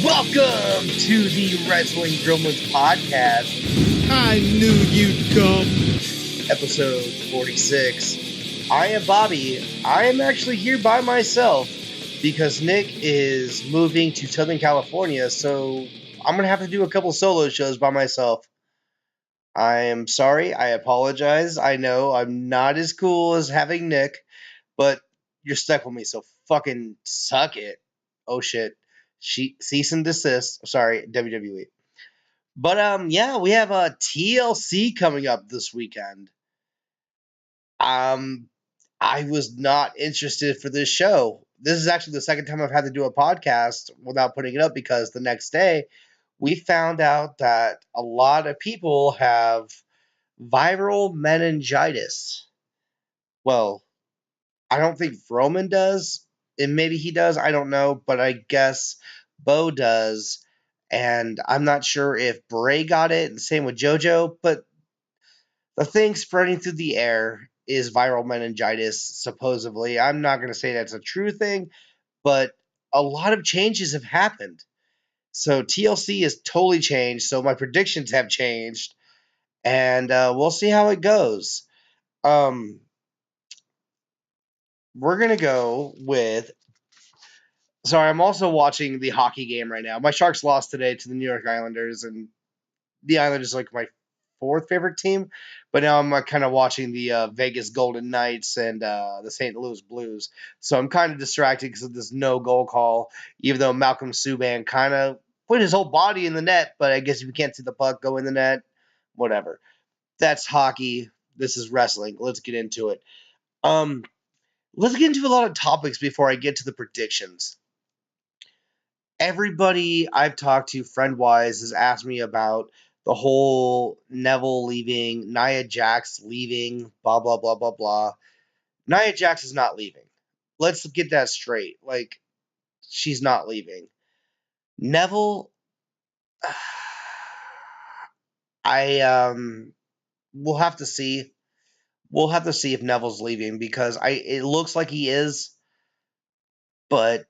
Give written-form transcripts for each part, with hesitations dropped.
Welcome to the Wrestling Gremlins podcast, I knew you'd come. episode 46. I am Bobby. I am actually here by myself because Nick is moving to Southern California, so I'm going to have to do a couple solo shows by myself. I am sorry. I apologize. I know I'm not as cool as having Nick, but you're stuck with me, so fucking suck it. Oh shit. Cease and desist. Sorry, WWE. But yeah, we have a TLC coming up this weekend. Um, I was not interested for this show. This is actually the second time I've had to do a podcast without putting it up because the next day we found out that a lot of people have viral meningitis. Well, I don't think Roman does, and maybe he does. I don't know, but I guess Bo does, and I'm not sure if Bray got it, and same with JoJo. But the thing spreading through the air is viral meningitis, supposedly. I'm not going to say that's a true thing, but a lot of changes have happened. So TLC is totally changed. So my predictions have changed, and we'll see how it goes. Um, we're gonna go with. Sorry, I'm also watching the hockey game right now. My Sharks lost today to the New York Islanders, and the Islanders are like my fourth favorite team. But now I'm kind of watching the Vegas Golden Knights and the St. Louis Blues. So I'm kind of distracted because of this no goal call, even though Malcolm Subban kind of put his whole body in the net. But I guess if you can't see the puck go in the net, whatever. That's hockey. This is wrestling. Let's get into it. Um, let's get into a lot of topics before I get to the predictions. Everybody I've talked to, friend wise, has asked me about the whole Neville leaving, Nia Jax leaving, blah, blah, blah, blah, blah. Nia Jax is not leaving. Let's get that straight. Like, she's not leaving. Neville, we'll have to see. We'll have to see if Neville's leaving because it looks like he is, but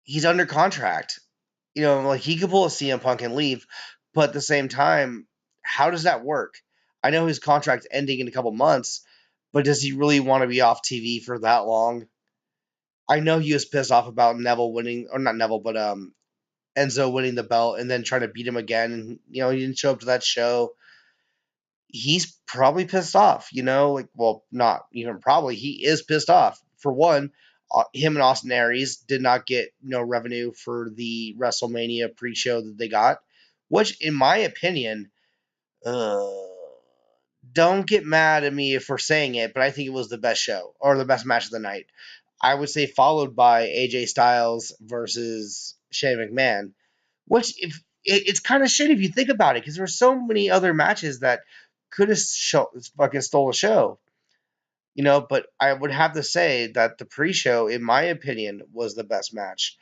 he's under contract. Like he could pull a CM Punk and leave, but at the same time, how does that work? I know his contract's ending in a couple months, but does he really want to be off TV for that long? I know he was pissed off about Neville winning, or not Neville, but Enzo winning the belt and then trying to beat him again, and he didn't show up to that show. He's probably pissed off, like, well, not even probably. He is pissed off. For one, him and Austin Aries did not get no revenue for the WrestleMania pre-show that they got, which, in my opinion, uh, don't get mad at me for saying it, but I think it was the best show or the best match of the night. I would say followed by AJ Styles versus Shane McMahon, which it's kind of shitty if you think about it because there were so many other matches that could have fucking stole a show. But I would have to say that the pre-show, in my opinion, was the best match.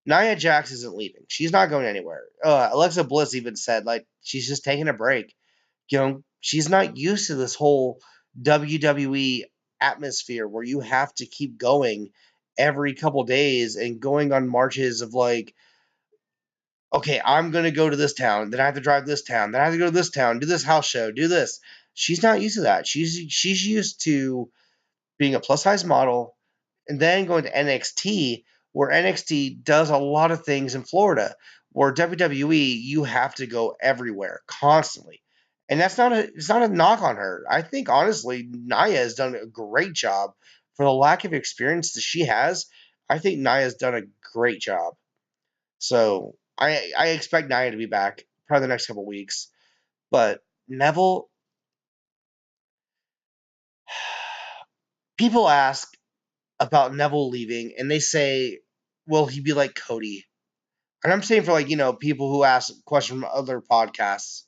Nia Jax isn't leaving. She's not going anywhere. Alexa Bliss even said, like, she's just taking a break. She's not used to this whole WWE atmosphere where you have to keep going every couple days and going on marches of like, okay, I'm going to go to this town, then I have to drive this town, then I have to go to this town, do this house show, do this. She's not used to that. She's used to being a plus size model and then going to NXT, where NXT does a lot of things in Florida, where WWE you have to go everywhere constantly. And it's not a knock on her. I think honestly, Nia has done a great job for the lack of experience that she has. I think Nia's done a great job. So I expect Nia to be back probably the next couple weeks. But Neville, people ask about Neville leaving, and they say, will he be like Cody? And I'm saying for like, people who ask questions from other podcasts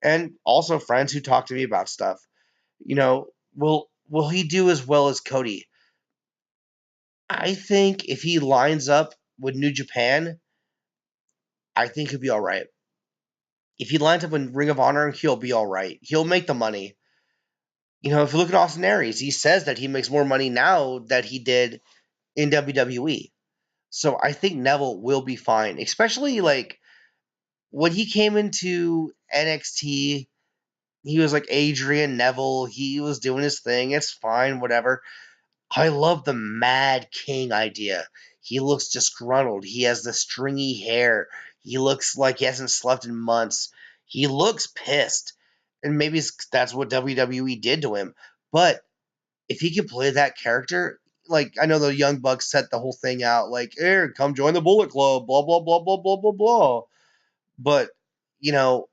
and also friends who talk to me about stuff, will he do as well as Cody? I think if he lines up with New Japan, I think he'll be all right. If he lines up with Ring of Honor, he'll be all right. He'll make the money. If you look at Austin Aries, he says that he makes more money now that he did in WWE. So I think Neville will be fine, especially like when he came into NXT. He was like Adrian Neville. He was doing his thing. It's fine, whatever. I love the Mad King idea. He looks disgruntled. He has the stringy hair. He looks like he hasn't slept in months. He looks pissed. And maybe that's what WWE did to him. But if he can play that character, like I know the Young Bucks set the whole thing out, like, here, come join the Bullet Club, blah, blah, blah, blah, blah, blah, blah. But, you know,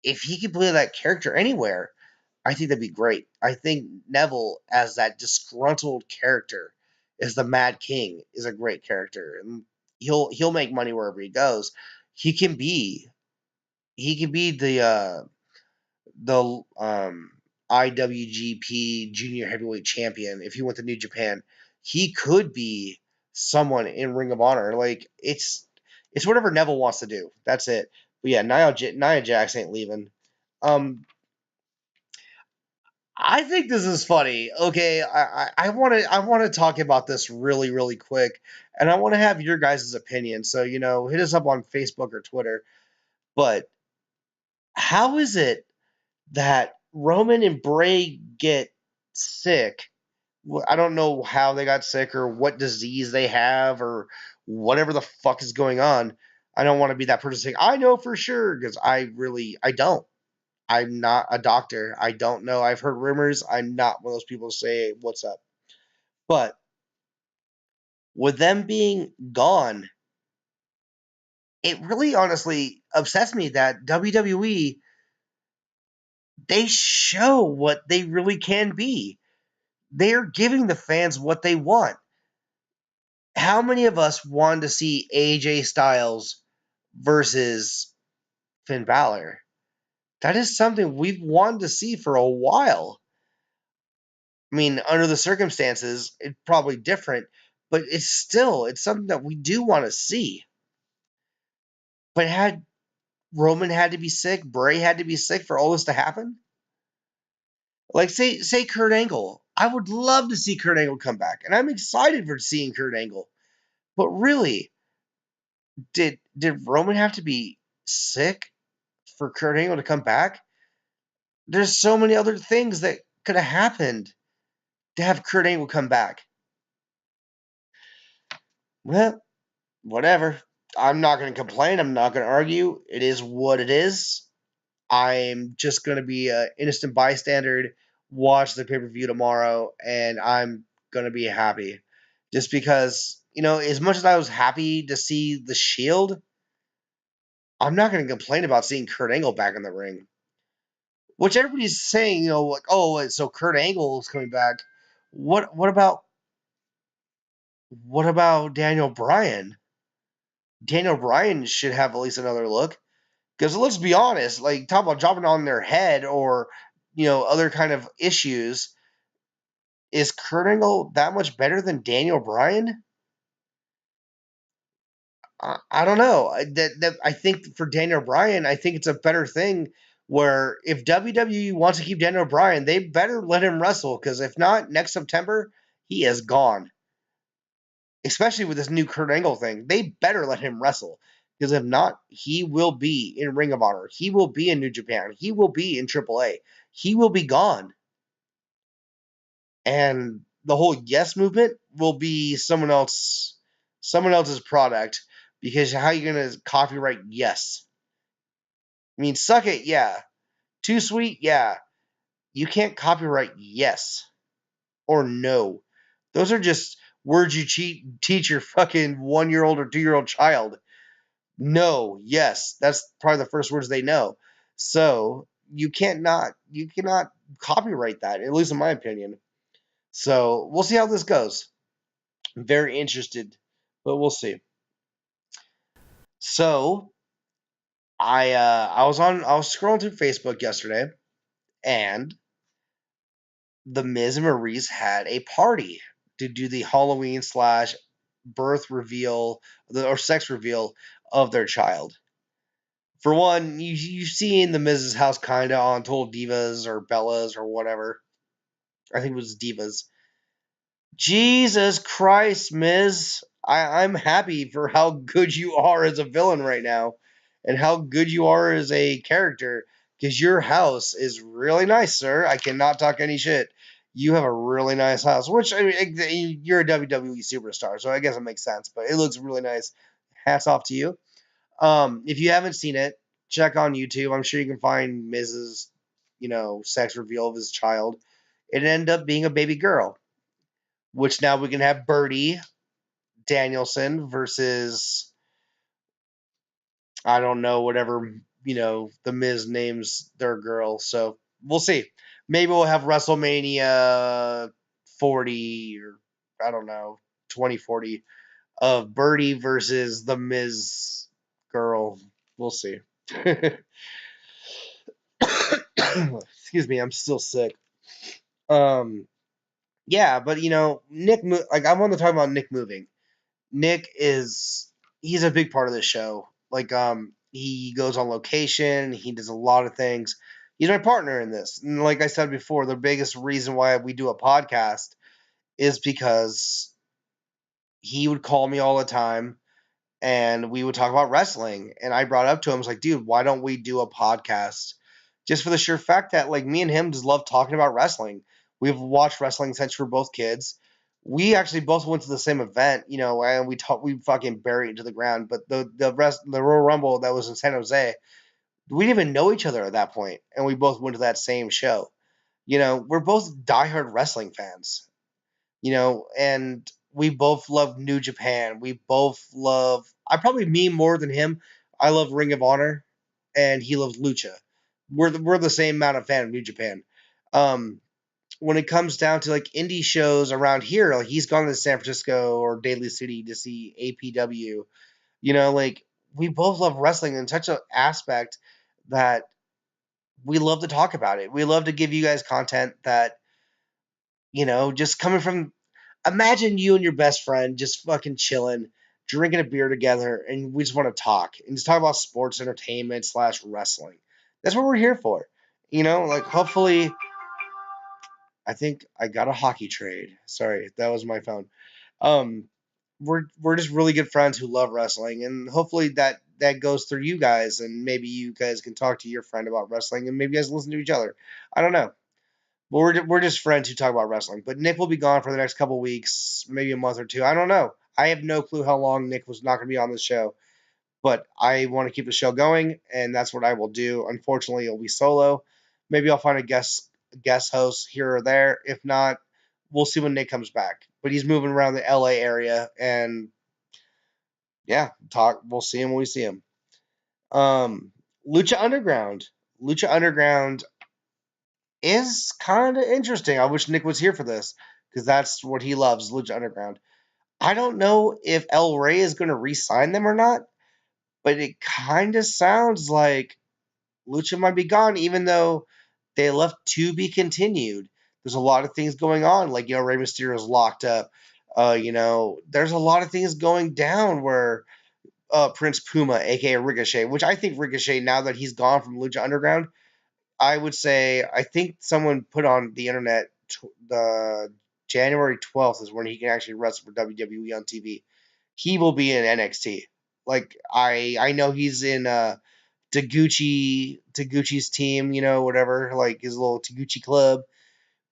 if he can play that character anywhere, I think that'd be great. I think Neville as that disgruntled character is the Mad King is a great character, and he'll make money wherever he goes. He can be he can be the IWGP Junior Heavyweight Champion if he went to New Japan. He could be someone in Ring of Honor. Like it's whatever Neville wants to do. That's it. But yeah, Nia Jax ain't leaving. Um, I think this is funny. Okay, I want to talk about this really really quick, and I want to have your guys' opinion. So hit us up on Facebook or Twitter. But how is it that Roman and Bray get sick? I don't know how they got sick or what disease they have or whatever the fuck is going on. I don't want to be that person saying I know for sure because I don't. I'm not a doctor. I don't know. I've heard rumors. I'm not one of those people to say what's up. But with them being gone, it really honestly upsets me that WWE they show what they really can be. They're giving the fans what they want. How many of us wanted to see AJ Styles versus Finn Balor? That is something we've wanted to see for a while. I mean, under the circumstances, it's probably different, but it's something that we do want to see. But had Roman had to be sick, Bray had to be sick for all this to happen? Like say Kurt Angle. I would love to see Kurt Angle come back, and I'm excited for seeing Kurt Angle. But really, did Roman have to be sick for Kurt Angle to come back? There's so many other things that could have happened to have Kurt Angle come back. Well, whatever. I'm not going to complain. I'm not going to argue. It is what it is. I'm just going to be an innocent bystander, watch the pay per view tomorrow, and I'm going to be happy. Just because, as much as I was happy to see the Shield, I'm not going to complain about seeing Kurt Angle back in the ring. Which everybody's saying, like, oh, so Kurt Angle is coming back. What about Daniel Bryan? Daniel Bryan should have at least another look. Because let's be honest, like talk about dropping on their head or other kind of issues. Is Kurt Angle that much better than Daniel Bryan? I don't know. I think for Daniel Bryan, I think it's a better thing. Where if WWE wants to keep Daniel Bryan, they better let him wrestle. Because if not, next September he is gone. Especially with this new Kurt Angle thing, they better let him wrestle. Because if not, he will be in Ring of Honor. He will be in New Japan. He will be in AAA. He will be gone. And the whole Yes movement will be someone else's product. Because how are you going to copyright Yes? I mean, suck it, yeah. Too sweet, yeah. You can't copyright Yes or no. Those are just words you teach your fucking 1-year-old or 2-year-old child. No, yes, that's probably the first words they know. So you cannot copyright that, at least in my opinion. So we'll see how this goes. I'm very interested, but we'll see. So I was scrolling through Facebook yesterday, and the Miz and Maurice had a party to do the Halloween slash birth reveal or sex reveal of their child. For one, you've seen the Miz's house kind of on Total Divas or Bellas or whatever. I think it was Divas. Jesus Christ, Miz. I'm happy for how good you are as a villain right now, and how good you are as a character. Because your house is really nice, sir. I cannot talk any shit. You have a really nice house, which I mean, you're a WWE superstar, so I guess it makes sense. But it looks really nice. Hats off to you. If you haven't seen it, check on YouTube. I'm sure you can find Mrs. Sex reveal of his child. It ended up being a baby girl, which now we can have Birdie Danielson versus I don't know whatever the Miz names their girl. So we'll see. Maybe we'll have WrestleMania 40 or I don't know 2040 of Birdie versus the Miz girl. We'll see. Excuse me, I'm still sick. Um, yeah, but Nick, like I want to talk about Nick moving. Nick he's a big part of this show. Like he goes on location, he does a lot of things. He's my partner in this. And like I said before, the biggest reason why we do a podcast is because he would call me all the time and we would talk about wrestling. And I brought up to him, I was like, dude, why don't we do a podcast? Just for the sheer fact that like me and him just love talking about wrestling. We've watched wrestling since we were both kids. We actually both went to the same event, and we fucking buried it to the ground. But the Royal Rumble that was in San Jose, we didn't even know each other at that point, and we both went to that same show. We're both diehard wrestling fans, and we both love New Japan. We both love, I probably me more than him. I love Ring of Honor, and he loves Lucha. We're the same amount of fan of New Japan. Um, when it comes down to like indie shows around here, like he's gone to San Francisco or Daly City to see APW. Like we both love wrestling in such an aspect that we love to talk about it. We love to give you guys content that just coming from. Imagine you and your best friend just fucking chilling, drinking a beer together, and we just want to talk and just talk about sports entertainment slash wrestling. That's what we're here for. Like hopefully, I think I got a hockey trade. Sorry, that was my phone. Um, we're just really good friends who love wrestling, and hopefully that goes through you guys, and maybe you guys can talk to your friend about wrestling, and maybe you guys listen to each other. I don't know. But we're just friends who talk about wrestling. But Nick will be gone for the next couple weeks, maybe a month or two. I don't know. I have no clue how long Nick was not going to be on the show. But I want to keep the show going, and that's what I will do. Unfortunately, it'll be solo. Maybe I'll find a guest host here or there. If not, we'll see when Nick comes back. But he's moving around the LA area, and yeah, talk. We'll see him when we see him. Um, Lucha Underground. Lucha Underground is kind of interesting. I wish Nick was here for this because that's what he loves, Lucha Underground. I don't know if El Rey is going to re-sign them or not, but it kind of sounds like Lucha might be gone, even though they left to be continued. There's a lot of things going on, like Rey Mysterio's locked up. There's a lot of things going down where Prince Puma, aka Ricochet, which I think Ricochet, now that he's gone from Lucha Underground, I would say I think someone put on the internet the January 12th is when he can actually wrestle for WWE on TV. He will be in NXT. Like I know he's in Taguchi's team, whatever, like his little Taguchi club.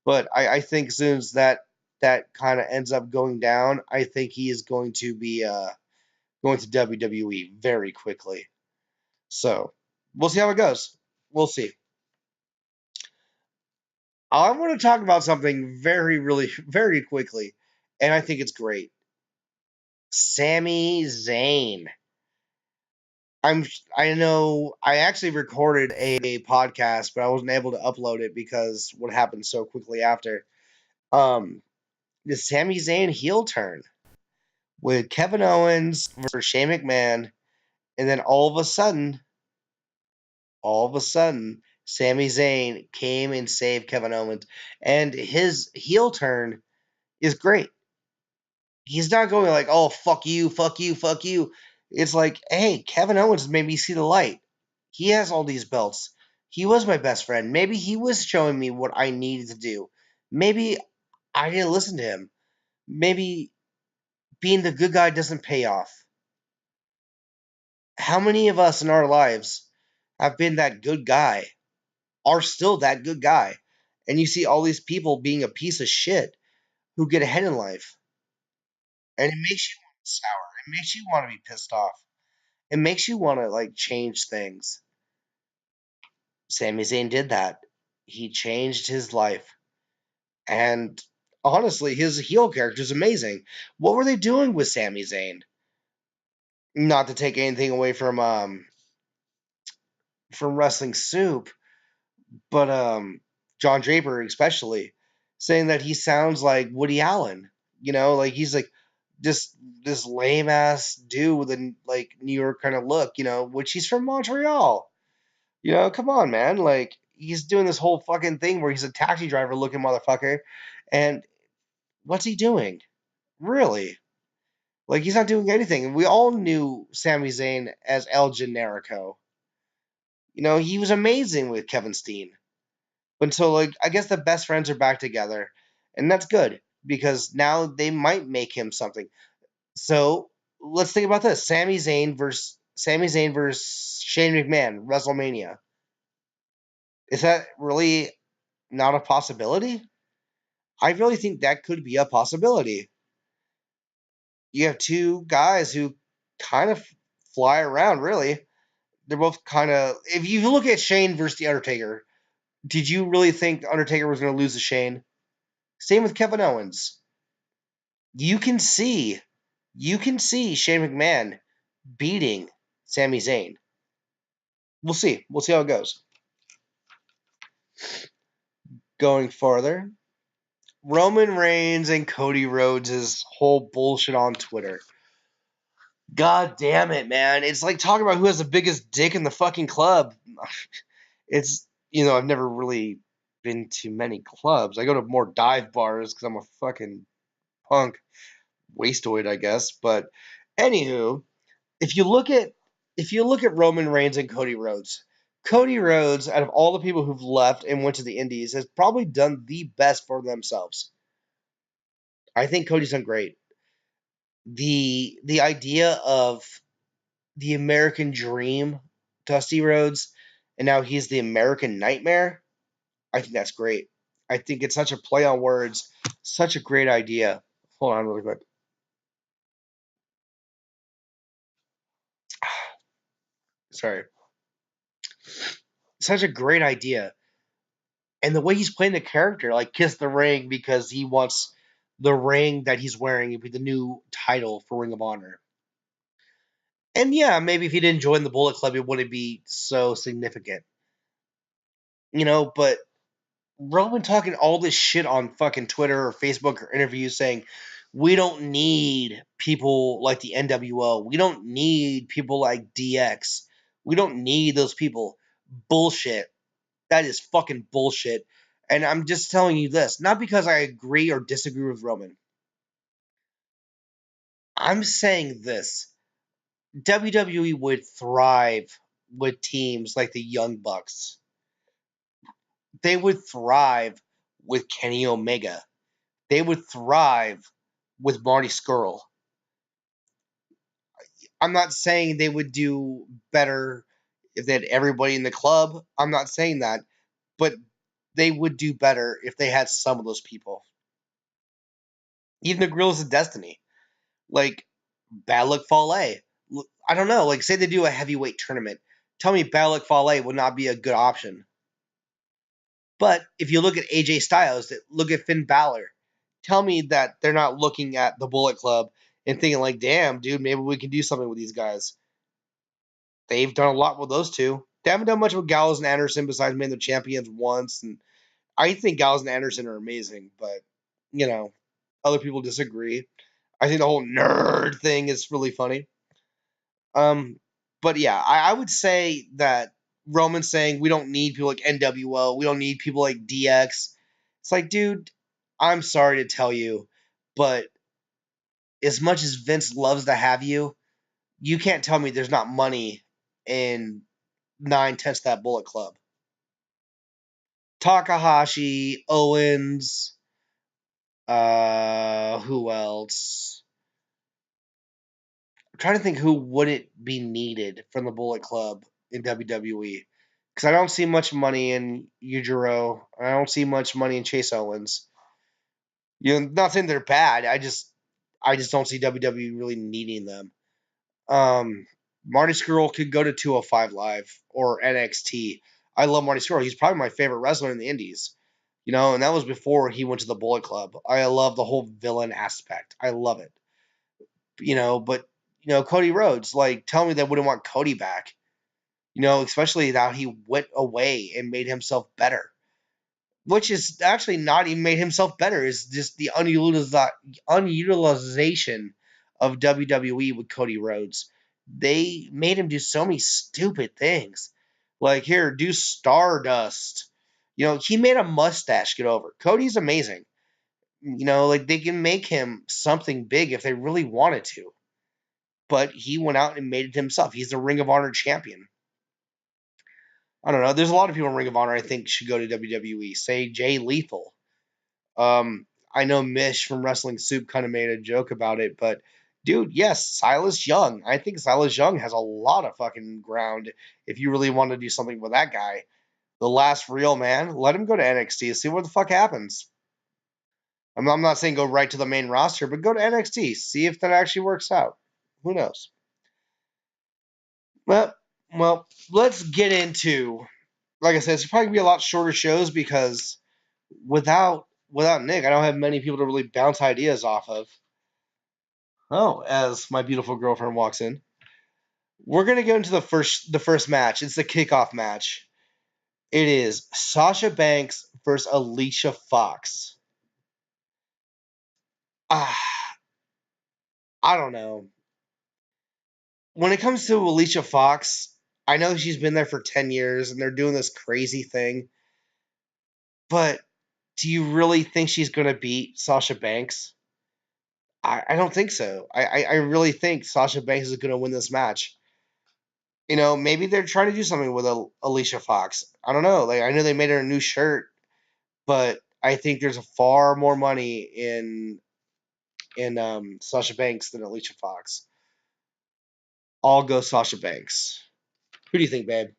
But I think as soon as that kind of ends up going down, I think he is going to be going to WWE very quickly. So we'll see how it goes. We'll see. I want to talk about something really, very quickly, and I think it's great. Sami Zayn. I know I actually recorded a podcast, but I wasn't able to upload it because what happened so quickly after. The Sami Zayn heel turn with Kevin Owens versus Shane McMahon, and then all of a sudden, Sami Zayn came and saved Kevin Owens, and his heel turn is great. He's not going like, oh, fuck you, fuck you, fuck you. It's like, hey, Kevin Owens made me see the light. He has all these belts. He was my best friend. Maybe he was showing me what I needed to do. Maybe I didn't listen to him. Maybe being the good guy doesn't pay off. How many of us in our lives have been that good guy, are still that good guy, and you see all these people being a piece of shit who get ahead in life, and it makes you sour. It makes you want to be pissed off. It makes you want to like change things. Sami Zayn did that. He changed his life, and honestly, his heel character is amazing. What were they doing with Sami Zayn? Not to take anything away from wrestling soup, but John Draper especially saying that he sounds like Woody Allen. Like he's like just this lame ass dude with a like New York kind of look. Which he's from Montreal. Come on, man. Like he's doing this whole fucking thing where he's a taxi driver looking motherfucker, and what's he doing? Really? Like he's not doing anything. We all knew Sami Zayn as El Generico. He was amazing with Kevin Steen. Until like I guess the best friends are back together, and that's good because now they might make him something. So let's think about this: Sami Zayn versus Shane McMahon, WrestleMania. Is that really not a possibility? I really think that could be a possibility. You have two guys who kind of fly around. Really, they're both kind of. If you look at Shane versus the Undertaker, did you really think the Undertaker was going to lose to Shane? Same with Kevin Owens. You can see, you can see Shane McMahon beating Sami Zayn. We'll see. We'll see how it goes. Going farther, Roman Reigns and Cody Rhodes' whole bullshit on Twitter. God damn it, man. It's like talking about who has the biggest dick in the fucking club. It's, I've never really been to many clubs. I go to more dive bars because I'm a fucking punk wastoid, I guess. But anywho, if you look at Roman Reigns and Cody Rhodes, out of all the people who've left and went to the Indies, has probably done the best for themselves. I think Cody's done great. The idea of the American Dream, Dusty Rhodes, and now he's the American Nightmare. I think that's great. I think it's such a play on words, such a great idea. Hold on, really quick. Sorry, such a great idea. And the way he's playing the character, like Kiss the Ring, because he wants the ring that he's wearing to be the new title for Ring of Honor. And yeah, maybe if he didn't join the Bullet Club, it wouldn't be so significant. But Roman talking all this shit on fucking Twitter or Facebook or interviews saying, we don't need people like the NWO. We don't need people like DX. We don't need those people. Bullshit. That is fucking bullshit. And I'm just telling you this, not because I agree or disagree with Roman. I'm saying this. WWE would thrive with teams like the Young Bucks. They would thrive with Kenny Omega. They would thrive with Marty Scurll. I'm not saying they would do better if they had everybody in the club. I'm not saying that. But they would do better if they had some of those people. Even the Gorillas of Destiny. Like, Bad Luck Fale. I don't know. Like, say they do a heavyweight tournament. Tell me Bad Luck Fale would not be a good option. But if you look at AJ Styles, look at Finn Balor, tell me that they're not looking at the Bullet Club and thinking like, damn, dude, maybe we can do something with these guys. They've done a lot with those two. They haven't done much with Gallows and Anderson besides making them champions once. And I think Gallows and Anderson are amazing, but, other people disagree. I think the whole nerd thing is really funny. Um, but yeah, I would say that Roman saying we don't need people like NWO, we don't need people like DX. It's like, dude, I'm sorry to tell you, but as much as Vince loves to have you, you can't tell me there's not money in 9/10 of that Bullet Club. Takahashi, Owens, who else? trying to think who wouldn't be needed from the Bullet Club in WWE. Because I don't see much money in Yujiro. I don't see much money in Chase Owens. Not saying they're bad. I just don't see WWE really needing them. Um, Marty Scurll could go to 205 Live or NXT. I love Marty Scurll. He's probably my favorite wrestler in the Indies. And that was before he went to the Bullet Club. I love the whole villain aspect. I love it. But Cody Rhodes, like, tell me they wouldn't want Cody back. Especially now he went away and made himself better. Which is actually not even made himself better. Is just the unutilization of WWE with Cody Rhodes. They made him do so many stupid things. Like, here, do Stardust. He made a mustache get over. Cody's amazing. Like, they can make him something big if they really wanted to. But he went out and made it himself. He's the Ring of Honor champion. I don't know. There's a lot of people in Ring of Honor I think should go to WWE. Say Jay Lethal. I know Mish from Wrestling Soup kind of made a joke about it, but dude, yes, Silas Young. I think Silas Young has a lot of fucking ground if you really want to do something with that guy. The last real man, let him go to NXT, see what the fuck happens. I'm not saying go right to the main roster, but go to NXT, see if that actually works out. Who knows? Well, let's get into. Like I said, it's probably gonna be a lot shorter shows because without Nick, I don't have many people to really bounce ideas off of. Oh, as my beautiful girlfriend walks in, we're gonna go into the first match. It's the kickoff match. It is Sasha Banks versus Alicia Fox. Ah, I don't know. When it comes to Alicia Fox, I know she's been there for 10 years and they're doing this crazy thing, but do you really think she's gonna beat Sasha Banks? I don't think so. I really think Sasha Banks is gonna win this match. Maybe they're trying to do something with Alicia Fox. I don't know. Like, I know they made her a new shirt, but I think there's far more money in Sasha Banks than Alicia Fox. I'll go Sasha Banks. Who do you think, babe?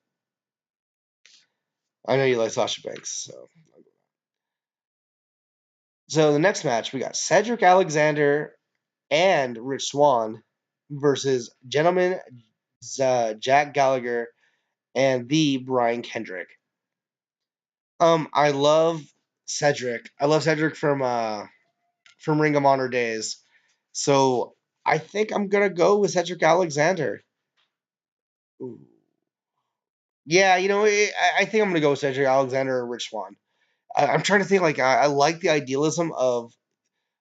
I know you like Sasha Banks. So the next match we got Cedric Alexander and Rich Swann versus Gentleman Jack Gallagher and the Brian Kendrick. I love Cedric. I love Cedric from Ring of Honor days. So I think I'm gonna go with Cedric Alexander. Ooh. Yeah, I think I'm gonna go with Cedric Alexander or Rich Swann. I'm trying to think. Like, I like the idealism of,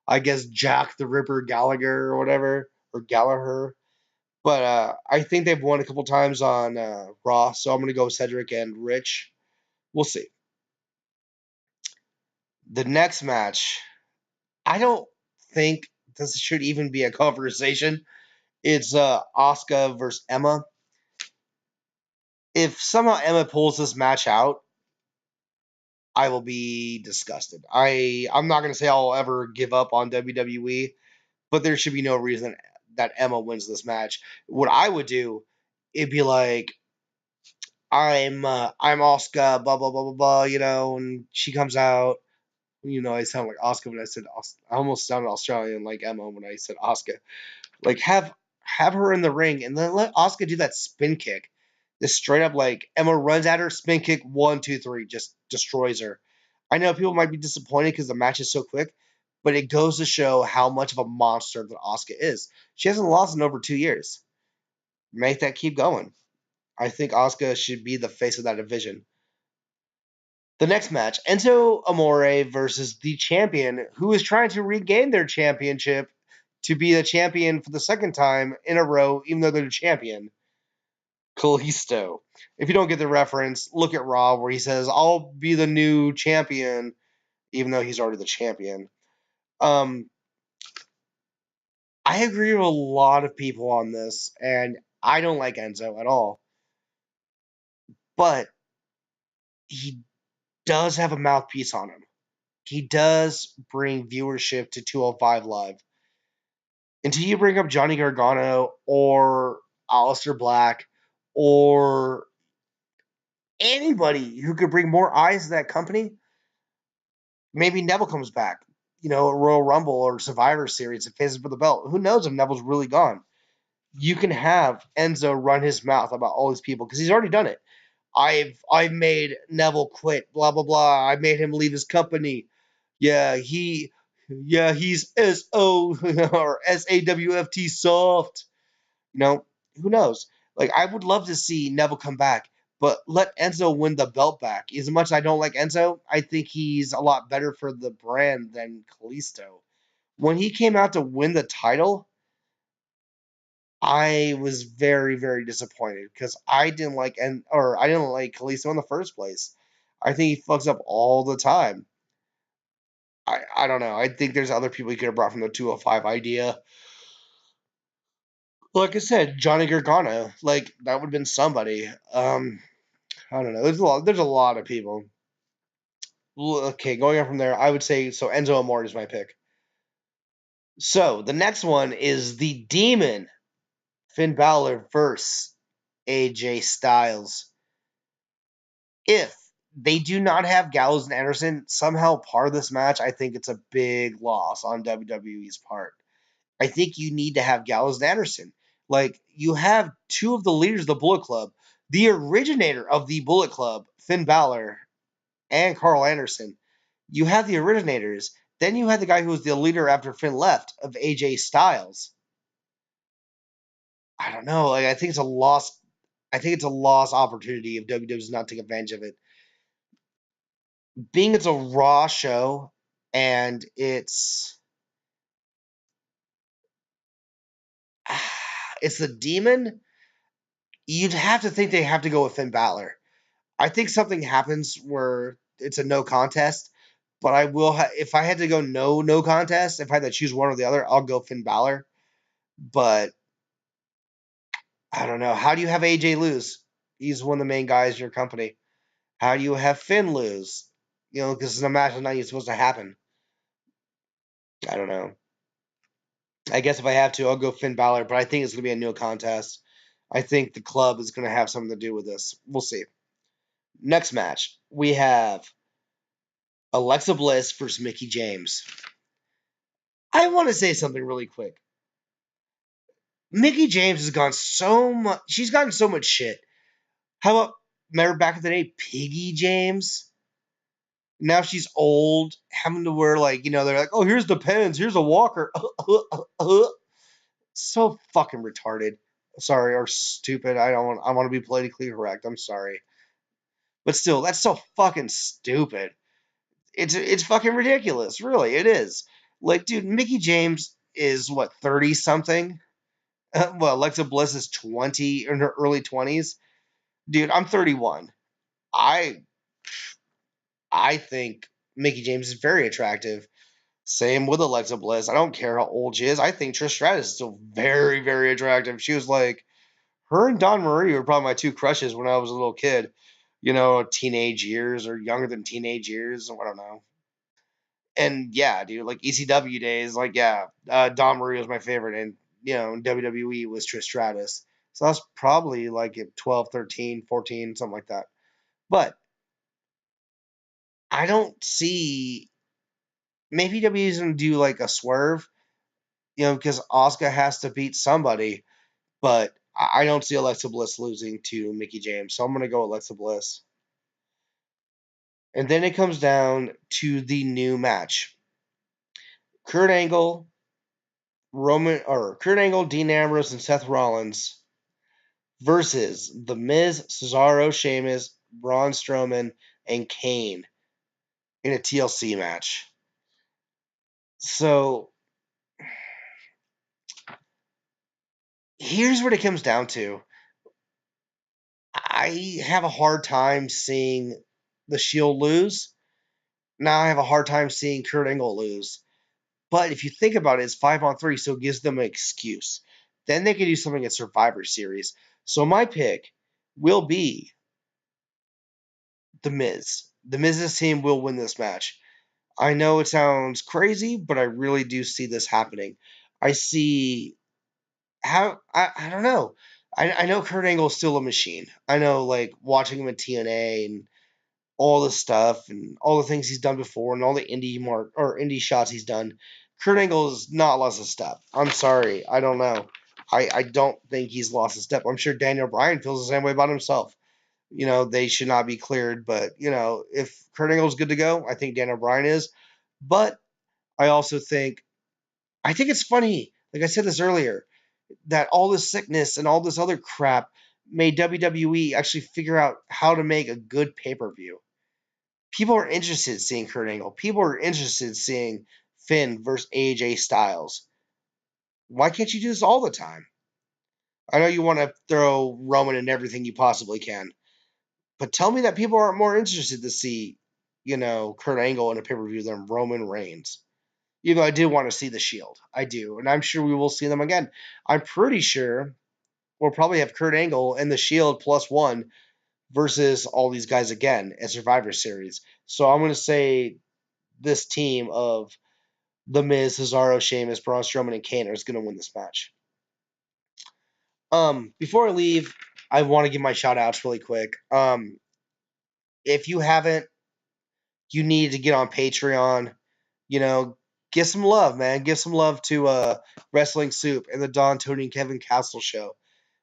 I guess, Jack the Ripper Gallagher or whatever, or Gallagher. But I think they've won a couple times on Raw, so I'm gonna go with Cedric and Rich. We'll see. The next match, I don't think this should even be a conversation. It's Asuka versus Emma. If somehow Emma pulls this match out, I will be disgusted. I'm not gonna say I'll ever give up on WWE, but there should be no reason that Emma wins this match. What I would do, it'd be like, I'm Asuka, blah blah blah blah blah, and she comes out. I sound like Asuka when I said I almost sounded Australian like Emma when I said Asuka. Like, have her in the ring and then let Asuka do that spin kick. This straight up, like, Emma runs at her, spin kick, 1, 2, 3, just destroys her. I know people might be disappointed because the match is so quick, but it goes to show how much of a monster that Asuka is. She hasn't lost in over 2 years. Make that keep going. I think Asuka should be the face of that division. The next match, Enzo Amore versus the champion, who is trying to regain their championship to be the champion for the second time in a row, even though they're the champion. Kalisto. If you don't get the reference, look at Raw where he says, I'll be the new champion, even though he's already the champion. I agree with a lot of people on this, and I don't like Enzo at all. But he does have a mouthpiece on him. He does bring viewership to 205 Live. Until you bring up Johnny Gargano or Aleister Black or anybody who could bring more eyes to that company, maybe Neville comes back, at Royal Rumble or Survivor Series and faces for the belt. Who knows if Neville's really gone? You can have Enzo run his mouth about all these people because he's already done it. I've made Neville quit, blah blah blah. I made him leave his company. Yeah, he's SO or SAWFT soft. You know, who knows? Like, I would love to see Neville come back, but let Enzo win the belt back. As much as I don't like Enzo, I think he's a lot better for the brand than Kalisto. When he came out to win the title, I was very, very disappointed because I didn't like Kalisto in the first place. I think he fucks up all the time. I don't know. I think there's other people he could have brought from the 205 idea. Like I said, Johnny Gargano, like that would have been somebody. I don't know. There's a lot of people. Okay, going on from there, I would say so. Enzo Amore is my pick. So the next one is the Demon, Finn Balor versus AJ Styles. If they do not have Gallows and Anderson somehow part of this match, I think it's a big loss on WWE's part. I think you need to have Gallows and Anderson. Like, you have two of the leaders of the Bullet Club, the originator of the Bullet Club, Finn Balor, and Carl Anderson. You have the originators. Then you had the guy who was the leader after Finn left of AJ Styles. I don't know. Like, I think it's a lost. I think it's a lost opportunity if WWE does not take advantage of it. Being it's a Raw show and it's the Demon, you'd have to think they have to go with Finn Balor. I think something happens where it's a no contest, but if I had to go no contest, if I had to choose one or the other, I'll go Finn Balor. But I don't know. How do you have AJ lose? He's one of the main guys in your company. How do you have Finn lose? Because it's a match that's not supposed to happen. I don't know. I guess if I have to, I'll go Finn Balor, but I think it's going to be a no contest. I think the club is going to have something to do with this. We'll see. Next match, we have Alexa Bliss versus Mickey James. I want to say something really quick. Mickey James has gone so much. She's gotten so much shit. How about remember back in the day, Piggy James? Now she's old, having to wear they're like, oh, here's the pens, here's a walker. So fucking retarded. Sorry, or stupid. I want to be politically correct. I'm sorry. But still, that's so fucking stupid. It's fucking ridiculous. Really, it is. Like, dude, Mickey James is what, 30 something? Well, Alexa Bliss is 20 in her early 20s. Dude, I'm 31. I I think Mickey James is very attractive. Same with Alexa Bliss. I don't care how old she is. I think Trish Stratus is still very, very attractive. She was like, her and Dawn Marie were probably my two crushes when I was a little kid. Teenage years or younger than teenage years. I don't know. And yeah, dude, like ECW days, like, yeah, Dawn Marie was my favorite. And, WWE was Trish Stratus. So that's probably like at 12, 13, 14, something like that. But I don't see. Maybe WWE's going to do like a swerve, because Asuka has to beat somebody. But I don't see Alexa Bliss losing to Mickey James. So I'm going to go Alexa Bliss. And then it comes down to the new match. Kurt Angle, Kurt Angle, Dean Ambrose, and Seth Rollins versus The Miz, Cesaro, Sheamus, Braun Strowman, and Kane in a TLC match. So here's what it comes down to. I have a hard time seeing the Shield lose. Now I have a hard time seeing Kurt Angle lose. But if you think about it, it's 5-on-3, so it gives them an excuse. Then they can do something at Survivor Series. So my pick will be The Miz. The Miz's team will win this match. I know it sounds crazy, but I really do see this happening. I see how I don't know. I know Kurt Angle's still a machine. I know, like, watching him in TNA and all the stuff and all the things he's done before and all the indie shots he's done. Kurt Angle's not lost a step. I'm sorry, I don't know. I don't think he's lost a step. I'm sure Daniel Bryan feels the same way about himself. They should not be cleared, but if Kurt Angle's good to go, I think Daniel Bryan is. But I also think it's funny, like I said this earlier, that all this sickness and all this other crap made WWE actually figure out how to make a good pay-per-view. People are interested in seeing Kurt Angle. People are interested in seeing Finn versus AJ Styles. Why can't you do this all the time? I know you want to throw Roman in everything you possibly can, but tell me that people aren't more interested to see, Kurt Angle in a pay-per-view than Roman Reigns. Even though I do want to see the Shield. I do. And I'm sure we will see them again. I'm pretty sure we'll probably have Kurt Angle and the Shield +1 versus all these guys again at Survivor Series. So I'm going to say this team of The Miz, Cesaro, Sheamus, Braun Strowman, and Kane is going to win this match. Before I leave, I want to give my shout outs really quick. If you haven't, you need to get on Patreon. You know, give some love, man. Give some love to Wrestling Soup and the Don, Tony, and Kevin Castle show.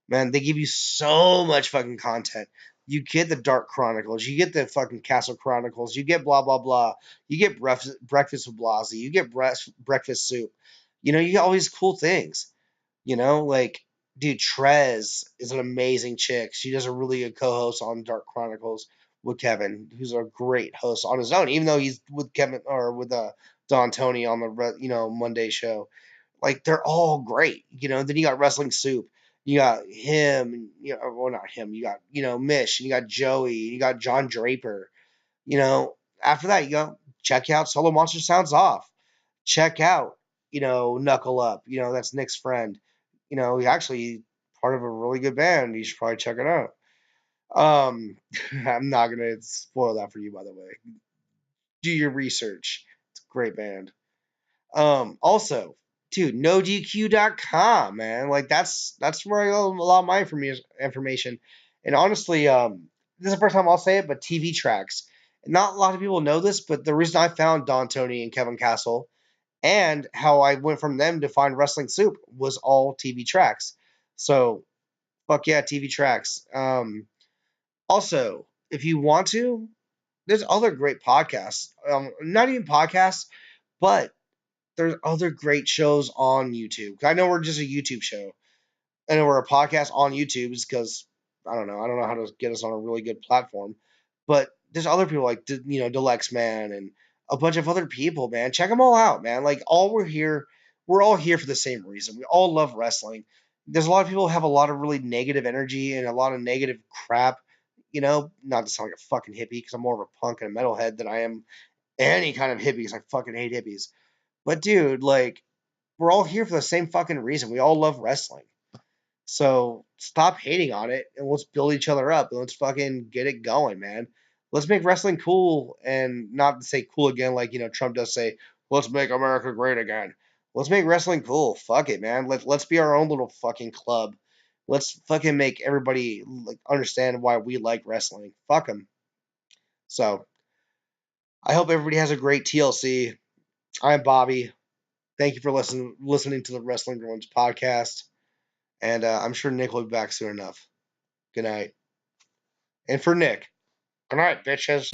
Man, they give you so much fucking content. You get the Dark Chronicles, you get the fucking Castle Chronicles, you get blah blah blah, you get breakfast with Blasey, you get breakfast soup. You get all these cool things. Like, dude, Trez is an amazing chick. She does a really good co-host on Dark Chronicles with Kevin, who's a great host on his own, even though he's with Kevin or with Don Tony on the Monday show. Like, they're all great. Then you got Wrestling Soup. You got him, and well, not him. You got Mish, and you got Joey, and you got John Draper. After that, you go check out Solo Monster Sounds Off. Check out Knuckle Up. That's Nick's friend. He's actually part of a really good band. You should probably check it out. I'm not gonna spoil that for you, by the way. Do your research. It's a great band. Also, dude, NoDQ.com, man. Like, that's where I get a lot of my information. And honestly, this is the first time I'll say it, but TV tracks. Not a lot of people know this, but the reason I found Don Tony and Kevin Castle and how I went from them to find Wrestling Soup was all TV tracks. So, fuck yeah, TV tracks. Also, if you want to, there's other great podcasts. Not even podcasts, but there's other great shows on YouTube. I know we're just a YouTube show. I know we're a podcast on YouTube because I don't know. I don't know how to get us on a really good platform. But there's other people like Deluxe Man and a bunch of other people, man. Check them all out, man. Like, we're all here for the same reason. We all love wrestling. There's a lot of people who have a lot of really negative energy and a lot of negative crap. Not to sound like a fucking hippie because I'm more of a punk and a metalhead than I am any kind of hippie because I fucking hate hippies. But dude, like, we're all here for the same fucking reason. We all love wrestling. So stop hating on it and let's build each other up and let's fucking get it going, man. Let's make wrestling cool and not to say cool again like, Trump does say, let's make America great again. Let's make wrestling cool. Fuck it, man. Let's be our own little fucking club. Let's fucking make everybody like understand why we like wrestling. Fuck them. So I hope everybody has a great TLC. I'm Bobby. Thank you for listening to the Wrestling Ruins podcast. And I'm sure Nick will be back soon enough. Good night. And for Nick, good night, bitches.